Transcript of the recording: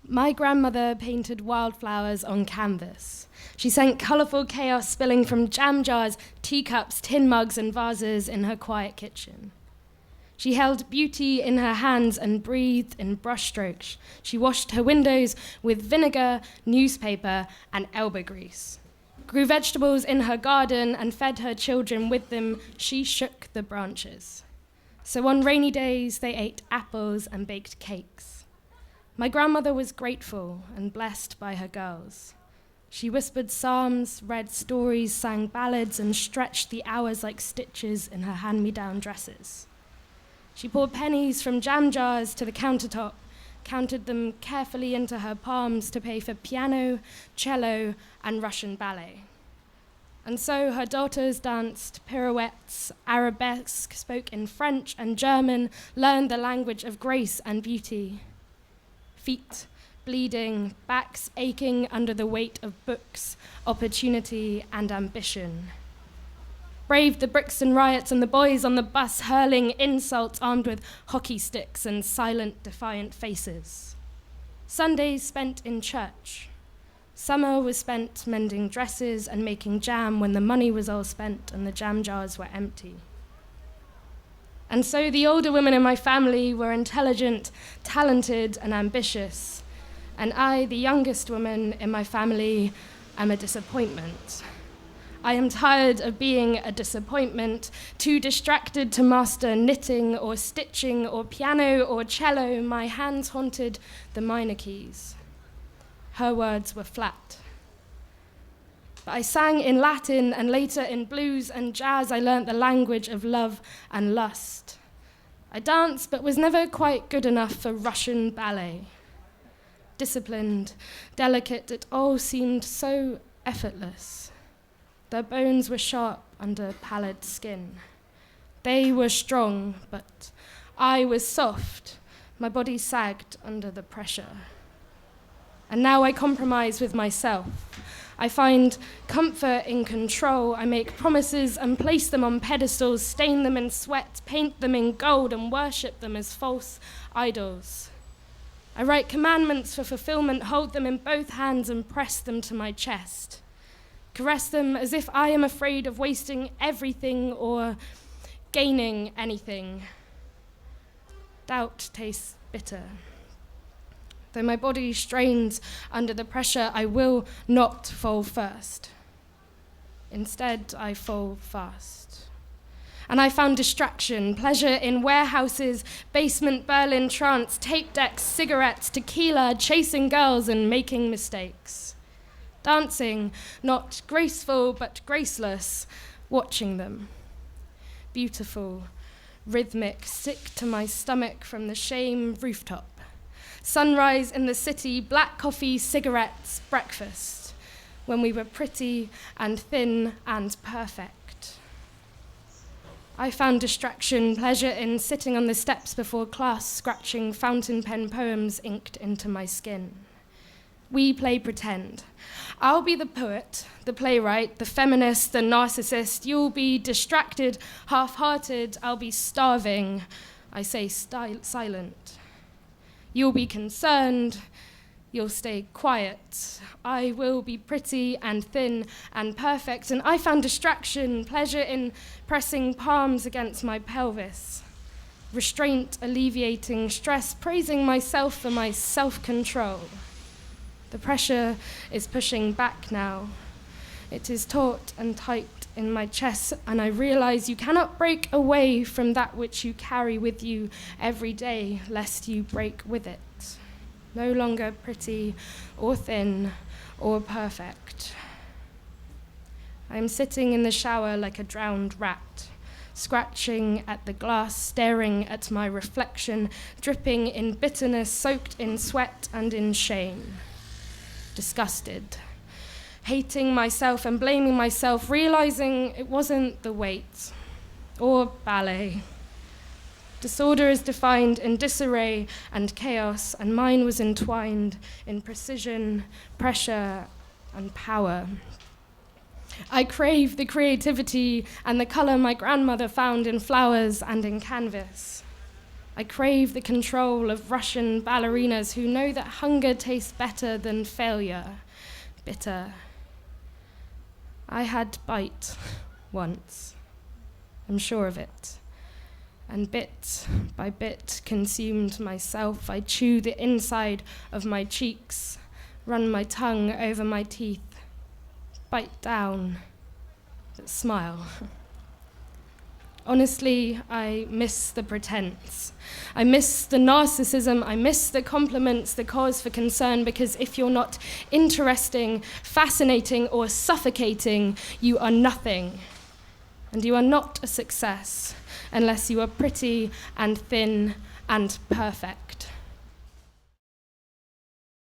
My grandmother painted wildflowers on canvas. She sent colourful chaos spilling from jam jars, teacups, tin mugs, and vases in her quiet kitchen. She held beauty in her hands and breathed in brushstrokes. She washed her windows with vinegar, newspaper, and elbow grease. Grew vegetables in her garden and fed her children with them. She shook the branches. So on rainy days, they ate apples and baked cakes. My grandmother was grateful and blessed by her girls. She whispered psalms, read stories, sang ballads, and stretched the hours like stitches in her hand-me-down dresses. She poured pennies from jam jars to the countertop, counted them carefully into her palms to pay for piano, cello, and Russian ballet. And so her daughters danced pirouettes, arabesque, spoke in French and German, learned the language of grace and beauty. Feet bleeding, backs aching under the weight of books, opportunity, and ambition. Braved the Brixton riots and the boys on the bus hurling insults armed with hockey sticks and silent, defiant faces. Sundays spent in church. Summer was spent mending dresses and making jam when the money was all spent and the jam jars were empty. And so the older women in my family were intelligent, talented, and ambitious. And I, the youngest woman in my family, am a disappointment. I am tired of being a disappointment, too distracted to master knitting or stitching or piano or cello. My hands haunted the minor keys. Her words were flat. But I sang in Latin and later in blues and jazz. I learnt the language of love and lust. I danced but was never quite good enough for Russian ballet. Disciplined, delicate, it all seemed so effortless. Their bones were sharp under pallid skin. They were strong, but I was soft. My body sagged under the pressure. And now I compromise with myself. I find comfort in control. I make promises and place them on pedestals, stain them in sweat, paint them in gold, and worship them as false idols. I write commandments for fulfillment, hold them in both hands and press them to my chest. Caress them as if I am afraid of wasting everything or gaining anything. Doubt tastes bitter. Though my body strains under the pressure, I will not fall first. Instead, I fall fast. And I found distraction, pleasure in warehouses, basement Berlin trance, tape decks, cigarettes, tequila, chasing girls and making mistakes. Dancing, not graceful but graceless, watching them. Beautiful, rhythmic, sick to my stomach from the shame rooftop. Sunrise in the city, black coffee, cigarettes, breakfast, when we were pretty and thin and perfect. I found distraction, pleasure in sitting on the steps before class, scratching fountain pen poems inked into my skin. We play pretend. I'll be the poet, the playwright, the feminist, the narcissist. You'll be distracted, half-hearted. I'll be starving. I say silent. You'll be concerned. You'll stay quiet. I will be pretty and thin and perfect. And I found distraction, pleasure in pressing palms against my pelvis. Restraint, alleviating stress, praising myself for my self-control. The pressure is pushing back now. It is taut and tight in my chest, and I realize you cannot break away from that which you carry with you every day, lest you break with it. No longer pretty or thin or perfect. I am sitting in the shower like a drowned rat, scratching at the glass, staring at my reflection, dripping in bitterness, soaked in sweat and in shame. Disgusted, hating myself and blaming myself, realizing it wasn't the weight or ballet. Disorder is defined in disarray and chaos, and mine was entwined in precision, pressure, and power. I crave the creativity and the color my grandmother found in flowers and in canvas. I crave the control of Russian ballerinas who know that hunger tastes better than failure. Bitter. I had bite once. I'm sure of it. And bit by bit consumed myself. I chew the inside of my cheeks, run my tongue over my teeth, bite down, but smile. Honestly, I miss the pretense. I miss the narcissism. I miss the compliments, the cause for concern, because if you're not interesting, fascinating, or suffocating, you are nothing. And you are not a success unless you are pretty and thin and perfect.